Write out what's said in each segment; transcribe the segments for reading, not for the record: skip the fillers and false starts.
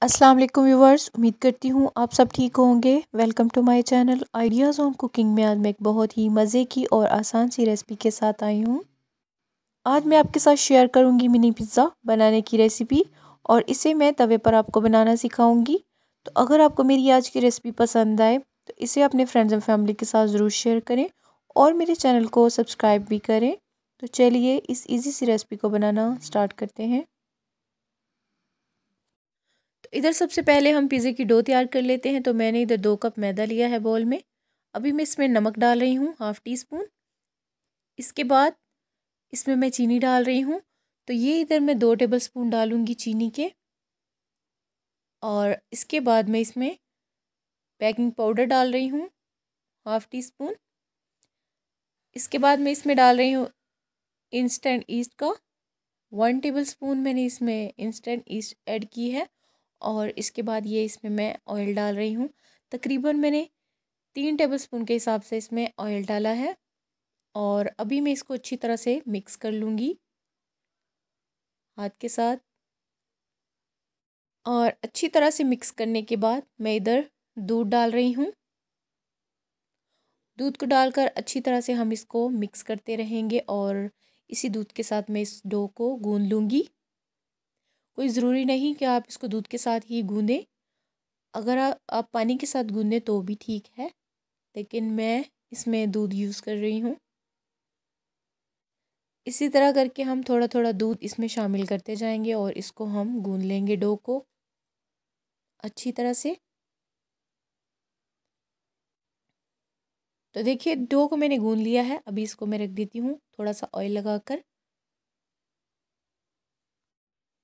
अस्सलाम वालेकुम व्यूवर्स, उम्मीद करती हूँ आप सब ठीक होंगे। Welcome to my channel ideas on cooking में आज मैं एक बहुत ही मज़े की और आसान सी रेसिपी के साथ आई हूँ। आज मैं आपके साथ शेयर करूँगी मिनी पिज़्ज़ा बनाने की रेसिपी और इसे मैं तवे पर आपको बनाना सिखाऊंगी। तो अगर आपको मेरी आज की रेसिपी पसंद आए तो इसे अपने फ्रेंड्स एंड फैमिली के साथ ज़रूर शेयर करें और मेरे चैनल को सब्सक्राइब भी करें। तो चलिए इस ईजी सी रेसिपी को बनाना स्टार्ट करते हैं। तो इधर सबसे पहले हम पिज़्ज़े की डो तैयार कर लेते हैं। तो मैंने इधर 2 कप मैदा लिया है बोल में। अभी मैं इसमें नमक डाल रही हूँ हाफ़ टी स्पून। इसके बाद इसमें मैं चीनी डाल रही हूँ। तो ये इधर मैं 2 टेबल स्पून डालूँगी चीनी के। और इसके बाद मैं इसमें बेकिंग पाउडर डाल रही हूँ हाफ़ टी स्पून। इसके बाद मैं इसमें डाल रही हूँ इंस्टेंट ईस्ट का 1 टेबल स्पून मैंने इसमें इंस्टेंट ईस्ट ऐड की है। और इसके बाद ये इसमें मैं ऑयल डाल रही हूँ। तकरीबन मैंने 3 टेबल स्पून के हिसाब से इसमें ऑयल डाला है। और अभी मैं इसको अच्छी तरह से मिक्स कर लूँगी हाथ के साथ। और अच्छी तरह से मिक्स करने के बाद मैं इधर दूध डाल रही हूँ। दूध को डालकर अच्छी तरह से हम इसको मिक्स करते रहेंगे और इसी दूध के साथ मैं इस डो को गूंद लूँगी। कोई ज़रूरी नहीं कि आप इसको दूध के साथ ही गूंदें। अगर आप पानी के साथ गूंदें तो भी ठीक है, लेकिन मैं इसमें दूध यूज़ कर रही हूँ। इसी तरह करके हम थोड़ा थोड़ा दूध इसमें शामिल करते जाएंगे और इसको हम गूंद लेंगे डो को अच्छी तरह से। तो देखिए डो को मैंने गूंद लिया है। अभी इसको मैं रख देती हूँ थोड़ा सा ऑयल लगाकर।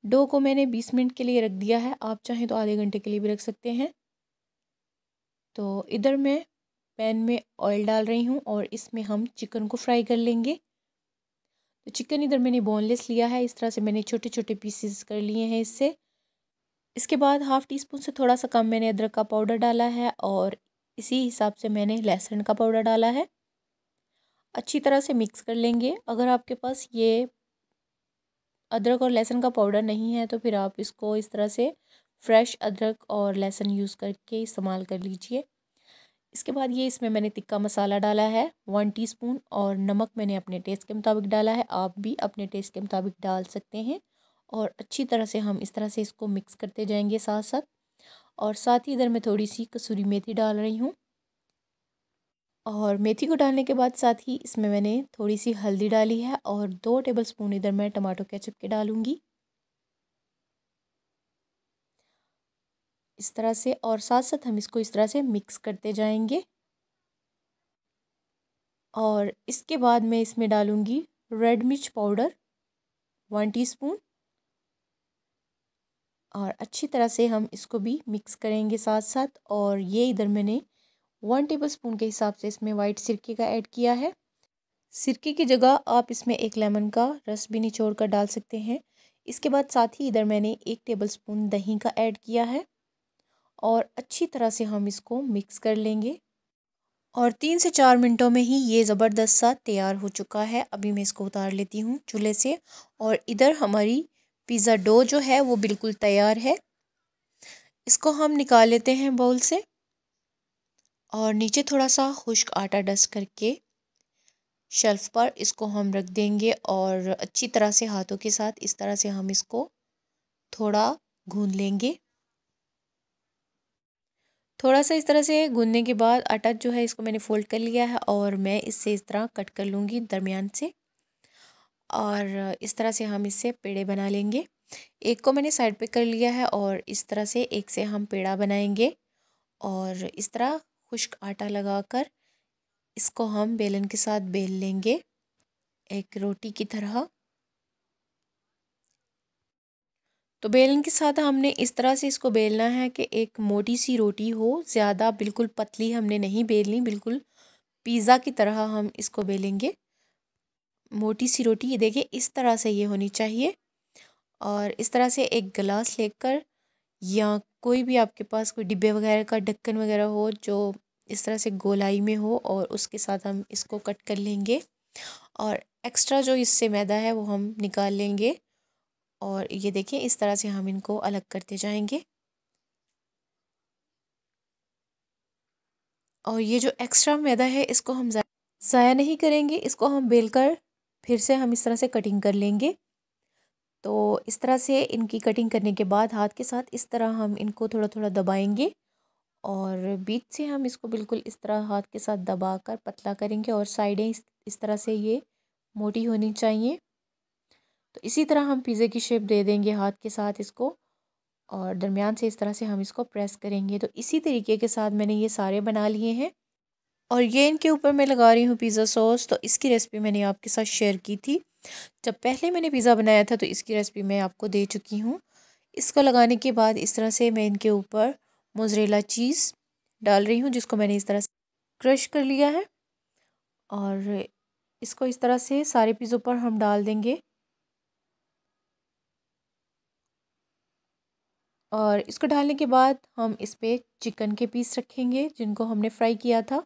डो को मैंने 20 मिनट के लिए रख दिया है। आप चाहें तो आधे घंटे के लिए भी रख सकते हैं। तो इधर मैं पैन में ऑयल डाल रही हूँ और इसमें हम चिकन को फ्राई कर लेंगे। तो चिकन इधर मैंने बोनलेस लिया है। इस तरह से मैंने छोटे छोटे पीसेस कर लिए हैं इससे। इसके बाद हाफ़ टी स्पून से थोड़ा सा कम मैंने अदरक का पाउडर डाला है और इसी हिसाब से मैंने लहसुन का पाउडर डाला है। अच्छी तरह से मिक्स कर लेंगे। अगर आपके पास ये अदरक और लहसुन का पाउडर नहीं है तो फिर आप इसको इस तरह से फ्रेश अदरक और लहसुन यूज़ करके इस्तेमाल कर लीजिए। इसके बाद ये इसमें मैंने तिक्का मसाला डाला है 1 टीस्पून और नमक मैंने अपने टेस्ट के मुताबिक डाला है। आप भी अपने टेस्ट के मुताबिक डाल सकते हैं। और अच्छी तरह से हम इस तरह से इसको मिक्स करते जाएंगे साथ साथ। और साथ ही इधर मैं थोड़ी सी कसूरी मेथी डाल रही हूँ। और मेथी को डालने के बाद साथ ही इसमें मैंने थोड़ी सी हल्दी डाली है और 2 टेबल स्पून इधर मैं टमाटो केचप के डालूँगी इस तरह से। और साथ साथ हम इसको इस तरह से मिक्स करते जाएंगे। और इसके बाद मैं इसमें डालूँगी रेड मिर्च पाउडर 1 टीस्पून। और अच्छी तरह से हम इसको भी मिक्स करेंगे साथ साथ। और ये इधर मैंने 1 टेबल स्पून के हिसाब से इसमें वाइट सिरके का ऐड किया है। सिरके की जगह आप इसमें एक लेमन का रस भी निचोड़ कर डाल सकते हैं। इसके बाद साथ ही इधर मैंने 1 टेबल स्पून दही का ऐड किया है। और अच्छी तरह से हम इसको मिक्स कर लेंगे। और 3 से 4 मिनटों में ही ये ज़बरदस्त सा तैयार हो चुका है। अभी मैं इसको उतार लेती हूँ चूल्हे से। और इधर हमारी पिज़्ज़ा डो जो है वो बिल्कुल तैयार है। इसको हम निकाल लेते हैं बाउल से। और नीचे थोड़ा सा खुश्क आटा डस्ट करके शेल्फ पर इसको हम रख देंगे। और अच्छी तरह से हाथों के साथ इस तरह से हम इसको थोड़ा गूंद लेंगे। थोड़ा सा इस तरह से गूंदने के बाद आटा जो है इसको मैंने फ़ोल्ड कर लिया है और मैं इससे इस तरह कट कर लूँगी दरमियान से। और इस तरह से हम इससे पेड़े बना लेंगे। एक को मैंने साइड पे कर लिया है और इस तरह से एक से हम पेड़ा बनाएंगे। और इस तरह खुश्क आटा लगाकर इसको हम बेलन के साथ बेल लेंगे एक रोटी की तरह। तो बेलन के साथ हमने इस तरह से इसको बेलना है कि एक मोटी सी रोटी हो। ज़्यादा बिल्कुल पतली हमने नहीं बेलनी, बिल्कुल पिज़्ज़ा की तरह हम इसको बेलेंगे। मोटी सी रोटी ये देखिए इस तरह से ये होनी चाहिए। और इस तरह से एक गिलास लेकर या कोई भी आपके पास कोई डिब्बे वगैरह का ढक्कन वगैरह हो जो इस तरह से गोलाई में हो और उसके साथ हम इसको कट कर लेंगे। और एक्स्ट्रा जो इससे मैदा है वो हम निकाल लेंगे। और ये देखिए इस तरह से हम इनको अलग करते जाएंगे। और ये जो एक्स्ट्रा मैदा है इसको हम ज़ाया नहीं करेंगे, इसको हम बेलकर फिर से हम इस तरह से कटिंग कर लेंगे। तो इस तरह से इनकी कटिंग करने के बाद हाथ के साथ इस तरह हम इनको थोड़ा थोड़ा दबाएंगे और बीच से हम इसको बिल्कुल इस तरह हाथ के साथ दबाकर पतला करेंगे और साइडें इस तरह से ये मोटी होनी चाहिए। तो इसी तरह हम पिज़्ज़े की शेप दे देंगे हाथ के साथ इसको और दरमियान से इस तरह से हम इसको प्रेस करेंगे। तो इसी तरीके के साथ मैंने ये सारे बना लिए हैं और ये इनके ऊपर मैं लगा रही हूँ पिज़्ज़ा सॉस। तो इसकी रेसिपी मैंने आपके साथ शेयर की थी जब पहले मैंने पिज़्ज़ा बनाया था, तो इसकी रेसिपी मैं आपको दे चुकी हूँ। इसको लगाने के बाद इस तरह से मैं इनके ऊपर मोज़रेला चीज़ डाल रही हूँ जिसको मैंने इस तरह से क्रश कर लिया है और इसको इस तरह से सारे पिज़्ज़ों पर हम डाल देंगे और इसको डालने के बाद हम इस पे चिकन के पीस रखेंगे जिनको हमने फ्राई किया था।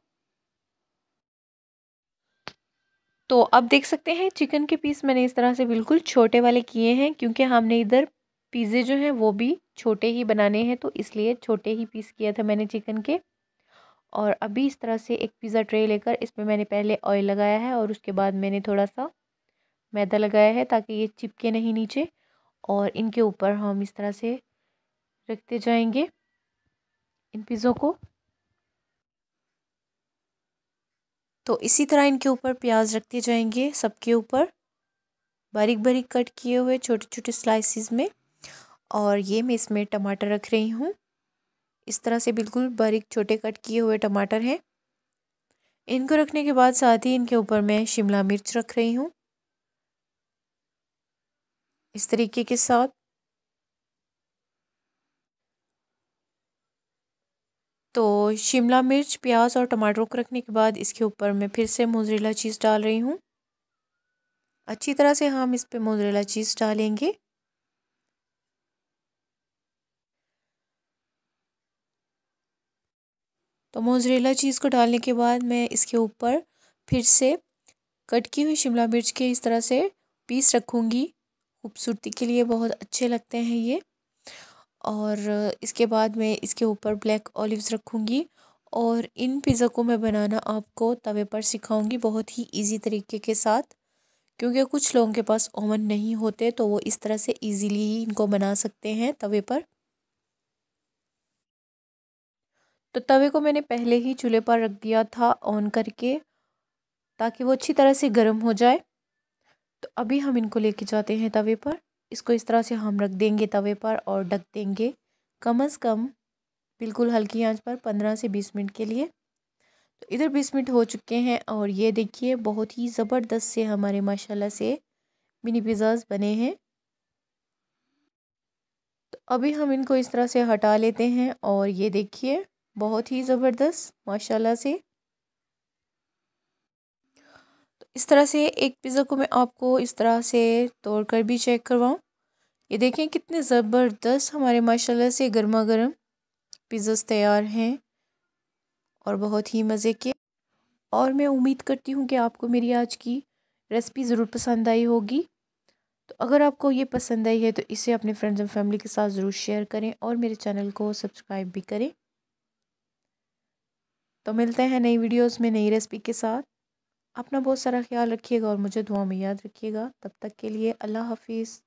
तो अब देख सकते हैं चिकन के पीस मैंने इस तरह से बिल्कुल छोटे वाले किए हैं क्योंकि हमने इधर पिज़्ज़े जो हैं वो भी छोटे ही बनाने हैं, तो इसलिए छोटे ही पीस किया था मैंने चिकन के। और अभी इस तरह से एक पिज़्ज़ा ट्रे लेकर इसमें मैंने पहले ऑयल लगाया है और उसके बाद मैंने थोड़ा सा मैदा लगाया है ताकि ये चिपके नहीं नीचे और इनके ऊपर हम इस तरह से रखते जाएंगे इन पिज़्ज़ों को। तो इसी तरह इनके ऊपर प्याज रखते जाएंगे सबके ऊपर बारीक बारीक कट किए हुए छोटे छोटे स्लाइसिस में। और ये मैं इसमें टमाटर रख रही हूँ, इस तरह से बिल्कुल बारीक छोटे कट किए हुए टमाटर हैं। इनको रखने के बाद साथ ही इनके ऊपर मैं शिमला मिर्च रख रही हूँ इस तरीके के साथ। तो शिमला मिर्च प्याज और टमाटरों को रखने के बाद इसके ऊपर मैं फिर से मोज़रेला चीज़ डाल रही हूँ। अच्छी तरह से हम इस पे मोज़रेला चीज़ डालेंगे। तो मोज़रेला चीज़ को डालने के बाद मैं इसके ऊपर फिर से कट की हुई शिमला मिर्च के इस तरह से पीस रखूँगी, खूबसूरती के लिए बहुत अच्छे लगते हैं ये। और इसके बाद मैं इसके ऊपर ब्लैक ऑलिव्स रखूँगी और इन पिज़्ज़ा को मैं बनाना आपको तवे पर सिखाऊंगी बहुत ही इजी तरीके के साथ, क्योंकि कुछ लोगों के पास ओवन नहीं होते तो वो इस तरह से इजीली ही इनको बना सकते हैं तवे पर। तो तवे को मैंने पहले ही चूल्हे पर रख दिया था ऑन करके ताकि वो अच्छी तरह से गर्म हो जाए। तो अभी हम इनको लेके जाते हैं तवे पर, इसको इस तरह से हम रख देंगे तवे पर और ढक देंगे कम से कम बिल्कुल हल्की आंच पर 15 से 20 मिनट के लिए। तो इधर 20 मिनट हो चुके हैं और ये देखिए बहुत ही ज़बरदस्त से हमारे माशाल्लाह से मिनी पिज़्ज़ाज़ बने हैं। तो अभी हम इनको इस तरह से हटा लेते हैं और ये देखिए बहुत ही ज़बरदस्त माशाल्लाह से। तो इस तरह से एक पिज़्ज़ा को मैं आपको इस तरह से तोड़ कर भी चेक करवाऊँ। ये देखें कितने ज़बरदस्त हमारे माशाल्लाह से गर्मा गर्म पिज़्ज़ाज़ तैयार हैं और बहुत ही मज़े के। और मैं उम्मीद करती हूँ कि आपको मेरी आज की रेसिपी ज़रूर पसंद आई होगी। तो अगर आपको ये पसंद आई है तो इसे अपने फ्रेंड्स एंड फैमिली के साथ ज़रूर शेयर करें और मेरे चैनल को सब्सक्राइब भी करें। तो मिलते हैं नई वीडियोस में नई रेसिपी के साथ। अपना बहुत सारा ख्याल रखिएगा और मुझे दुआ में याद रखिएगा। तब तक के लिए अल्लाह हाफिज़।